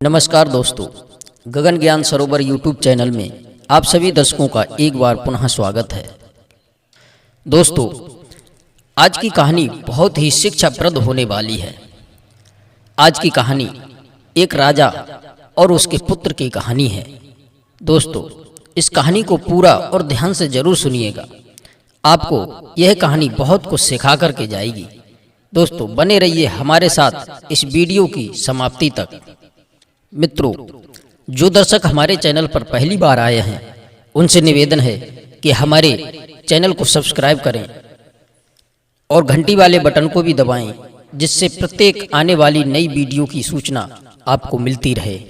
नमस्कार दोस्तों, गगन ज्ञान सरोवर यूट्यूब चैनल में आप सभी दर्शकों का एक बार पुनः स्वागत है। दोस्तों, आज की कहानी बहुत ही शिक्षाप्रद होने वाली है। आज की कहानी एक राजा और उसके पुत्र की कहानी है। दोस्तों, इस कहानी को पूरा और ध्यान से जरूर सुनिएगा। आपको यह कहानी बहुत कुछ सिखा करके जाएगी। दोस्तों, बने रहिए हमारे साथ इस वीडियो की समाप्ति तक। मित्रों, जो दर्शक हमारे चैनल पर पहली बार आए हैं उनसे निवेदन है कि हमारे चैनल को सब्सक्राइब करें और घंटी वाले बटन को भी दबाएं, जिससे प्रत्येक आने वाली नई वीडियो की सूचना आपको मिलती रहे।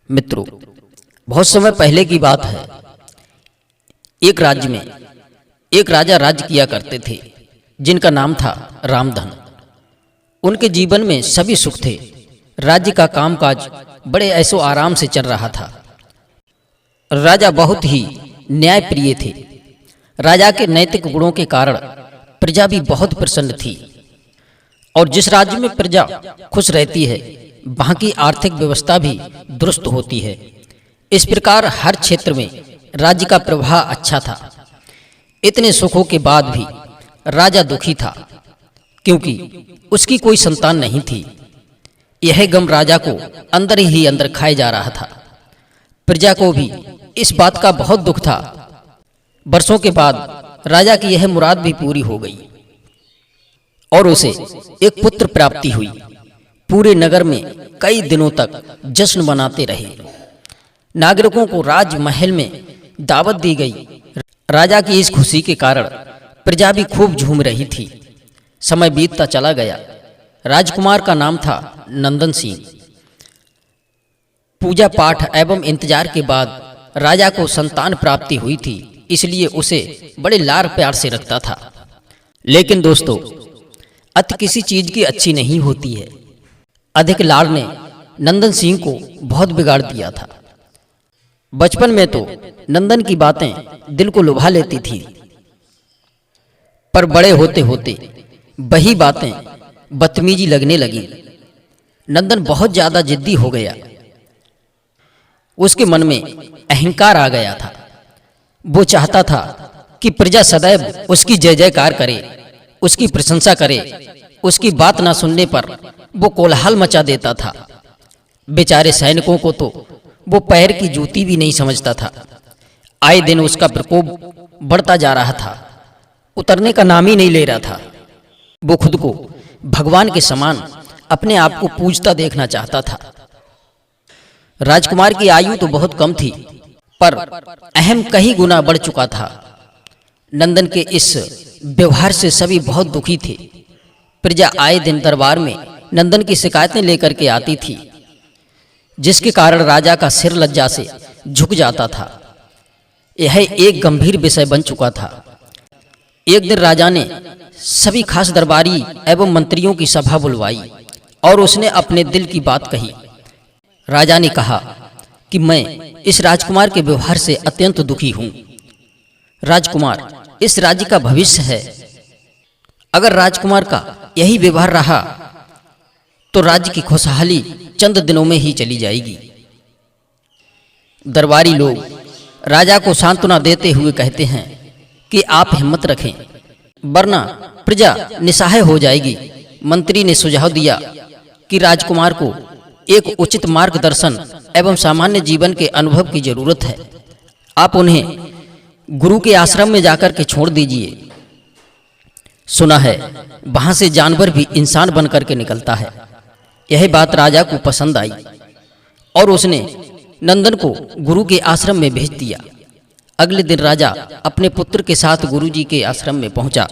मित्रों, बहुत समय पहले की बात है। एक राज्य में एक राजा राज्य किया करते थे, जिनका नाम था रामधन। उनके जीवन में सभी सुख थे। राज्य का कामकाज बड़े ऐसो आराम से चल रहा था। राजा बहुत ही न्यायप्रिय थे। राजा के नैतिक गुणों के कारण प्रजा भी बहुत प्रसन्न थी। और जिस राज्य में प्रजा खुश रहती है, वहां की आर्थिक व्यवस्था भी दुरुस्त होती है। इस प्रकार हर क्षेत्र में राज्य का प्रवाह अच्छा था। इतने सुखों के बाद भी राजा दुखी था, क्योंकि उसकी कोई संतान नहीं थी। यह गम राजा को अंदर ही अंदर खाए जा रहा था। प्रजा को भी इस बात का बहुत दुख था। वर्षों के बाद राजा की यह मुराद भी पूरी हो गई और उसे एक पुत्र प्राप्ति हुई। पूरे नगर में कई दिनों तक जश्न मनाते रहे। नागरिकों को राजमहल में दावत दी गई। राजा की इस खुशी के कारण प्रजा भी खूब झूम रही थी। समय बीतता चला गया। राजकुमार का नाम था नंदन सिंह। पूजा पाठ एवं इंतजार के बाद राजा को संतान प्राप्ति हुई थी, इसलिए उसे बड़े लाड़ प्यार से रखता था। लेकिन दोस्तों, अति किसी चीज की अच्छी नहीं होती है। अधिक लाड़ ने नंदन सिंह को बहुत बिगाड़ दिया था। बचपन में तो नंदन की बातें दिल को लुभा लेती थी, पर बड़े होते होते वही बातें बदतमीजी लगने लगी। नंदन बहुत ज्यादा जिद्दी हो गया। उसके मन में अहंकार आ गया था। वो चाहता था कि प्रजा सदैव उसकी जय जयकार करे, उसकी प्रशंसा करे। उसकी बात ना सुनने पर वो कोलाहल मचा देता था। बेचारे सैनिकों को तो वो पैर की जूती भी नहीं समझता था। आए दिन उसका प्रकोप बढ़ता जा रहा था, उतरने का नाम ही नहीं ले रहा था। वो खुद को भगवान के समान अपने आप को पूजता देखना चाहता था। राजकुमार की आयु तो बहुत कम थी, पर अहम कई गुना बढ़ चुका था। नंदन के इस व्यवहार से सभी बहुत दुखी थे। प्रजा आए दिन दरबार में नंदन की शिकायतें लेकर के आती थी, जिसके कारण राजा का सिर लज्जा से झुक जाता था। यह एक गंभीर विषय बन चुका था। एक दिन राजा ने सभी खास दरबारी एवं मंत्रियों की सभा बुलवाई और उसने अपने दिल की बात कही। राजा ने कहा कि मैं इस राजकुमार के व्यवहार से अत्यंत दुखी हूं। राजकुमार इस राज्य का भविष्य है। अगर राजकुमार का यही व्यवहार रहा तो राज्य की खुशहाली चंद दिनों में ही चली जाएगी। दरबारी लोग राजा को सांत्वना देते हुए कहते हैं कि आप हिम्मत रखें, वरना प्रजा निसहाय हो जाएगी। मंत्री ने सुझाव दिया कि राजकुमार को एक उचित मार्गदर्शन एवं सामान्य जीवन के अनुभव की जरूरत है। आप उन्हें गुरु के आश्रम में जाकर के छोड़ दीजिए। सुना है वहां से जानवर भी इंसान बनकर के निकलता है। यह बात राजा को पसंद आई और उसने नंदन को गुरु के आश्रम में भेज दिया। अगले दिन राजा अपने पुत्र के साथ गुरु जी के आश्रम में पहुंचा।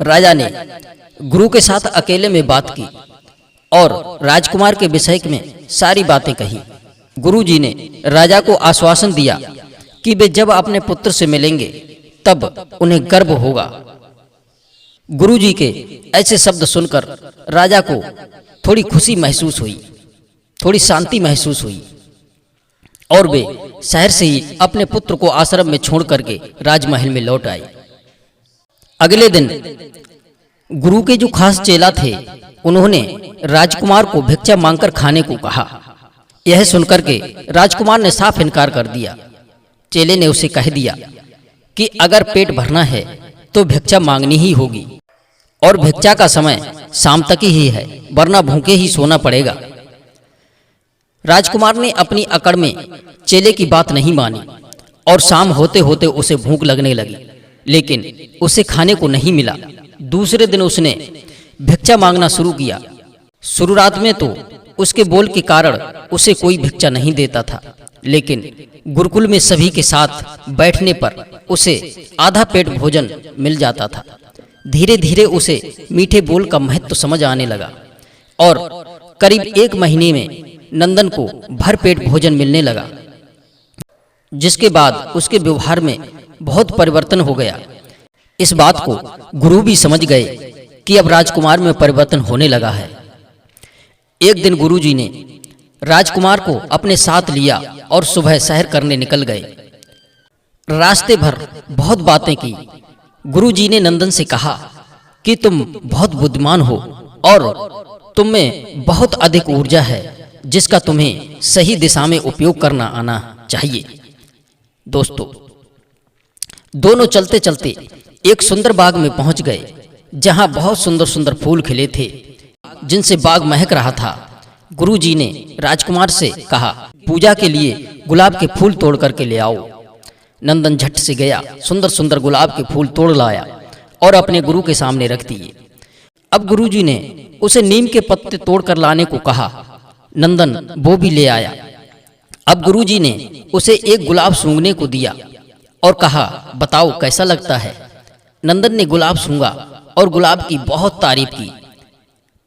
राजा ने गुरु के साथ अकेले में बात की और राजकुमार के विषय में सारी बातें कही। गुरु जी ने राजा को आश्वासन दिया कि वे जब अपने पुत्र से मिलेंगे तब उन्हें गर्व होगा। गुरु जी के ऐसे शब्द सुनकर राजा को थोड़ी खुशी महसूस हुई, थोड़ी शांति महसूस हुई और वे शहर से ही अपने पुत्र को आश्रम में छोड़ करके राजमहल में लौट आए। अगले दिन गुरु के जो खास चेला थे उन्होंने राजकुमार को भिक्षा मांगकर खाने को कहा। यह सुनकर के राजकुमार ने साफ इनकार कर दिया। चेले ने उसे कह दिया कि अगर पेट भरना है तो भिक्षा मांगनी ही होगी, और भिक्षा का समय शाम तक ही है, वरना भूखे ही सोना पड़ेगा। राजकुमार ने अपनी अकड़ में चेले की बात नहीं मानी और शाम होते होते उसे भूख लगने लगी, लेकिन उसे खाने को नहीं मिला। दूसरे दिन उसने भिक्षा मांगना शुरू किया। शुरुआत में तो उसके बोल के कारण उसे कोई भिक्षा नहीं देता था, लेकिन गुरुकुल में सभी के साथ बैठने पर उसे आधा पेट भोजन मिल जाता था। धीरे धीरे उसे मीठे बोल का महत्व समझ आने लगा और करीब 1 महीने में नंदन को भर पेट भोजन मिलने लगा, जिसके बाद उसके व्यवहार में बहुत परिवर्तन हो गया। इस बात को गुरु भी समझ गए कि अब राजकुमार में परिवर्तन होने लगा है। एक दिन गुरुजी ने राजकुमार को अपने साथ लिया और सुबह सैर करने निकल गए। रास्ते भर बहुत बातें की। गुरुजी ने नंदन से कहा कि तुम बहुत बुद्धिमान हो और तुम में बहुत अधिक ऊर्जा है, जिसका तुम्हें सही दिशा में उपयोग करना आना चाहिए। दोस्तों, दोनों चलते चलते एक सुंदर बाग में पहुंच गए, जहां बहुत सुंदर सुंदर फूल खिले थे, जिनसे बाग महक रहा था। गुरुजी ने राजकुमार से कहा, पूजा के लिए गुलाब के फूल तोड़ करके ले आओ। नंदन झट से गया, सुंदर सुंदर गुलाब के फूल तोड़ लाया और अपने गुरु के सामने रख दिए। अब गुरुजी ने उसे नीम के पत्ते तोड़ कर लाने को कहा। नंदन वो भी ले आया। अब गुरुजी ने उसे एक गुलाब सूंघने को दिया और कहा, बताओ कैसा लगता है। नंदन ने गुलाब सूंघा और गुलाब की बहुत तारीफ की।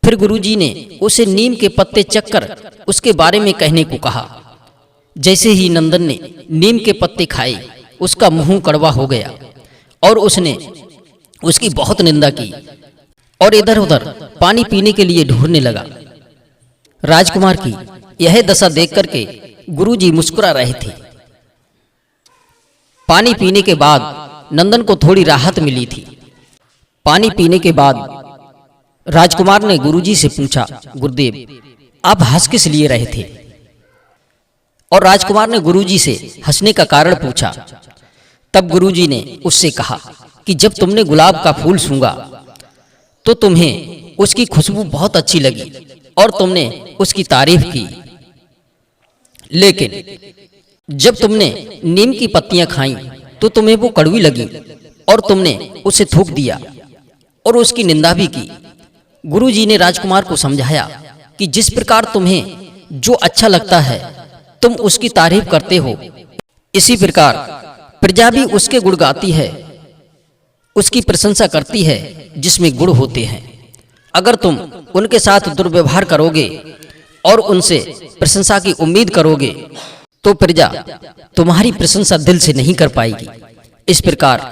फिर गुरुजी ने उसे नीम के पत्ते चखकर उसके बारे में कहने को कहा। जैसे ही नंदन ने नीम के पत्ते खाए, उसका मुंह कड़वा हो गया और उसने उसकी बहुत निंदा की और इधर उधर पानी पीने के लिए ढूंढने लगा। राजकुमार की यह दशा देख करके गुरुजी मुस्कुरा रहे थे। पानी पीने के बाद नंदन को थोड़ी राहत मिली थी। पानी पीने के बाद राजकुमार ने गुरुजी से पूछा, गुरुदेव आप हंस किस लिए रहे थे? और राजकुमार ने गुरुजी से हंसने का कारण पूछा। तब गुरुजी ने उससे कहा कि जब तुमने गुलाब का फूल सूंघा तो तुम्हें उसकी खुशबू बहुत अच्छी लगी और तुमने उसकी तारीफ की, लेकिन जब तुमने नीम की पत्तियां खाईं तो तुम्हें वो कड़वी लगी और तुमने उसे थूक दिया और उसकी निंदा भी की। गुरुजी ने राजकुमार को समझाया कि जिस प्रकार तुम्हें जो अच्छा लगता है तुम उसकी तारीफ करते हो, इसी प्रकार प्रजा भी उसके गुण गाती है, उसकी प्रशंसा करती है जिसमें गुण होते हैं। अगर तुम उनके साथ दुर्व्यवहार करोगे और उनसे प्रशंसा की उम्मीद करोगे तो प्रजा तुम्हारी प्रशंसा दिल से नहीं कर पाएगी। इस प्रकार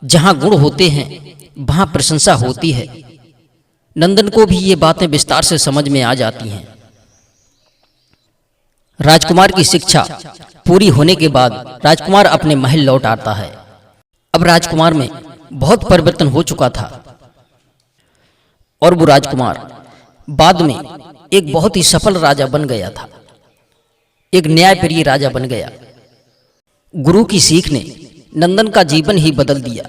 जहां गुण होते हैं वहां प्रशंसा होती है। नंदन को भी ये बातें विस्तार से समझ में आ जाती हैं। राजकुमार की शिक्षा पूरी होने के बाद राजकुमार अपने महल लौट आता है। अब राजकुमार में बहुत परिवर्तन हो चुका था और वो राजकुमार बाद में एक बहुत ही सफल राजा बन गया था, एक न्यायप्रिय राजा बन गया। गुरु की सीख ने नंदन का जीवन ही बदल दिया।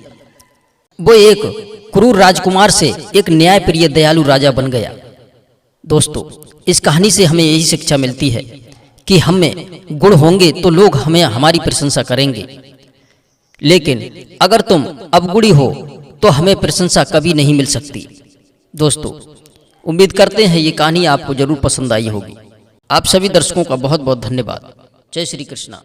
वो एक क्रूर राजकुमार से एक न्यायप्रिय दयालु राजा बन गया। दोस्तों, इस कहानी से हमें यही शिक्षा मिलती है कि हम में गुण होंगे तो लोग हमें हमारी प्रशंसा करेंगे, लेकिन अगर तुम अवगुणी हो तो हमें प्रशंसा कभी नहीं मिल सकती। दोस्तों, उम्मीद करते हैं ये कहानी आपको जरूर पसंद आई होगी। आप सभी दर्शकों का बहुत बहुत धन्यवाद। जय श्री कृष्णा।